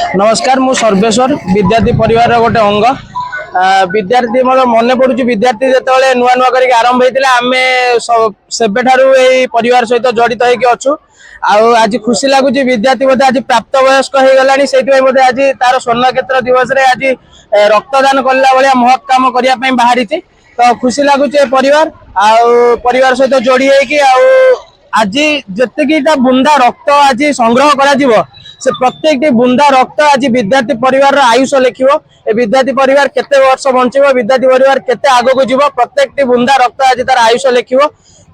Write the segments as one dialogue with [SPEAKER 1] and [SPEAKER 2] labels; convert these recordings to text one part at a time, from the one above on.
[SPEAKER 1] नमस्कार मु सर्वेश्वर विद्यार्थी परिवार गोटे अंग विद्यार्थी मोर मन पड़ू विद्यार्थी जो नुआ नुआ कर आरंभ होता आम सेबे परिवार सहित जड़ित होचु आज खुशी लगुच विद्यार्थी बोधे आज प्राप्त वयस्क हो गला से बोधे आज तार स्वर्णक्षेत्र दिवस आज रक्तदान कला भाया महत् कम करने बाहरी तो खुशी लगुच परिवार परिवार सहित जोड़ी आज जितकीटा बुंदा रक्त आज संग्रह करा से प्रत्येक बुंदा रक्त आज विद्यार्थी परिवार आयुष लिखिबो ए विद्यार्थी परिवार केते वर्ष बंचिबो विद्यार्थी परिवार केते आगो को जीवो प्रत्येक बुंदा रक्त आज तार आयुष लिखिबो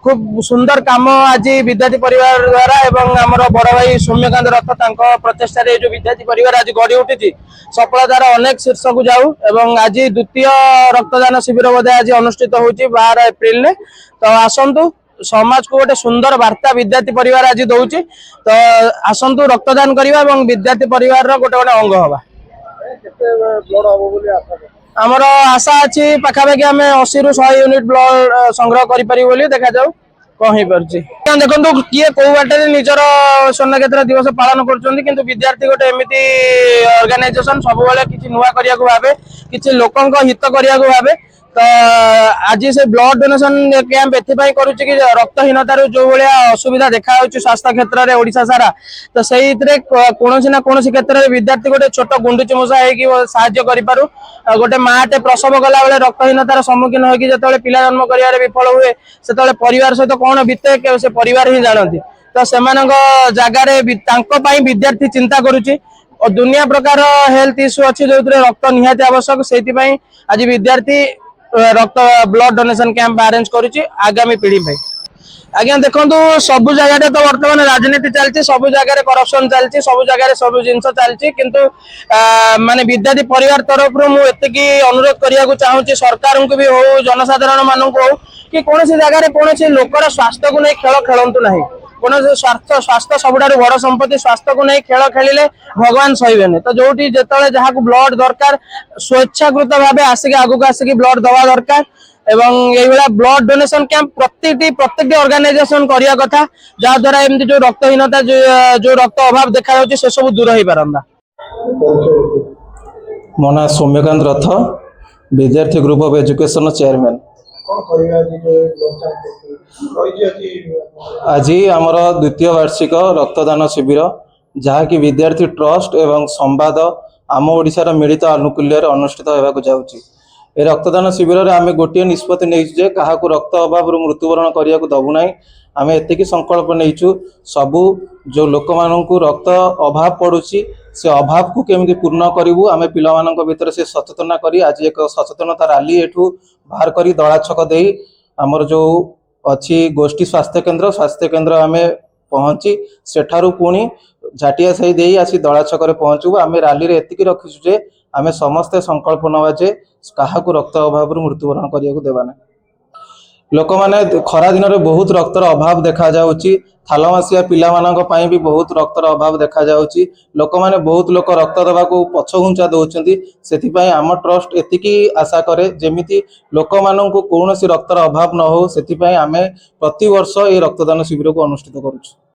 [SPEAKER 1] खूब सुंदर काम आज विद्यार्थी परिवार द्वारा एवं आमर बड़ भाई सौम्यकांत रथ तांको प्रचेष्टा रे जो विद्यार्थी परिवार आज गढ़ी उठी सफलतार अनेक शीर्ष को जाऊ एवं आज द्वितीय रक्तदान शिविर बोधे आज अनुष्ठित होची 12 एप्रिल ने तो आसंतु समाज को गोटे सुंदर वार्ता विद्यार्थी परिवार आज दौची तो आसंतु रक्तदान करवा और विद्यार्थी परिवार गोटे गोटे अंग हवा आमर आशा अच्छी पाखापाखि आम 80 ରୁ 100 यूनिट ब्लड संग्रह करें देखा जाऊ कौन हो देखो किए कौ बाटे निजर स्वर्णक्षेत्र दिवस पालन कर विद्यार्थी गोटे एमती ऑर्गेनाइजेशन सब किसी नुआ करने भावे किसी लोकों हित करने भावे तो आज से ब्लड डोनेशन कैंप एथपाई करुच्ची कि रक्तहीनतार जो भाया असुविधा देखा स्वास्थ्य क्षेत्र में ओडिशा सारा तो से कौन ना कौन क्षेत्र में विद्यार्थी गोटे छोट गुंडुची मूषा होगी करूँ गोटे माटे प्रसव कला बेले रक्तहीनतार सम्मुखीन होगी जो पिला जन्म कर विफल हुए से परिवार सहित कौन बीते से परिवार ही जानती तो से जगार विद्यार्थी चिंता करुच्ची और दुनिया प्रकार हेल्थ इश्यू अच्छी जो रक्त निहाती आवश्यक से आज विद्यार्थी रक्त ब्लड डोनेशन कैंप अरेंज करुच्ची आगामी पीढ़ी भाई आज्ञा देखो सब जगह तो बर्तमान राजनीति चलती सब जगह करप्शन चलती सब जगह सब जिनस चलती किंतु माने विद्यार्थी परिवार तरफ मुझे अनुरोध करने चाहूँगी सरकार को भी हो जनसाधारण मानक हो कि कौन जगह कौन लोकर स्वास्थ्य को नहीं खेल खेलतु ना कौन स्वास्थ्य सब बड़ संपत्ति स्वास्थ्य को नहीं खेल खेलिले भगवान सही तो जो जहाँ ब्लड दरकार स्वेच्छाकृत भाव आसिक आगू आसिक ब्लड दवा दरकार एवं ये ब्लड डोनेशन कैंप प्रत्येक ऑर्गेनाइजेशन करिया कथा जहाँ द्वारा एमती जो रक्तहीनता जो रक्त अभाव देखा से सब दूर हो पारंदा।
[SPEAKER 2] मो ना सौम्यकांत रथ विद्यार्थी ग्रुप ऑफ एजुकेशन चेयरमैन आज आमर द्वितीय वार्षिक रक्तदान शिविर जहाँकि विद्यार्थी ट्रस्ट एवं संवाद आम ओडिशार मिलित आनुकूल्य अनुष्ठित होगा जाऊँगी ए रक्तदान शिविर में आम गोटे निष्पत्ति नहीं क्या रक्त अभाव मृत्युवरण करने को दबू ना आम एति संकल्प नहीं सबू जो लोक मानू रक्त अभाव पड़ुची से अभाव को केमी पूर्ण करूँ आम पिला भितर से सचेतना करी आज एक सचेतनता रैली एठू बाहर करी दला छक दे आमर जो अच्छी गोष्ठी स्वास्थ्य केन्द्र आम पहुँची सेठारू पुणी झाटिया साही दे आसी दला छक पहुँचू आम रैली रे एतिकी रखीचु जे आम समस्ते संकल्प नवा जे क्या रक्त अभाव मृत्युवरण करने को देवाना लोक मैंने खरा दिन में बहुत रक्तर अभाव देखा जाउची थालमासिया पिला मानक पई भी बहुत रक्तर अभाव देखा जाउची लोक मैंने बहुत लोक रक्त देवा को पछघुंचा दउचंती सेति पई आम ट्रस्ट एतिकी आशा करे जेमिति लोक मानक कौन रक्तर अभाव न हो सेति पई आमे प्रति वर्ष ए रक्तदान शिविर को अनुष्ठित करूछु।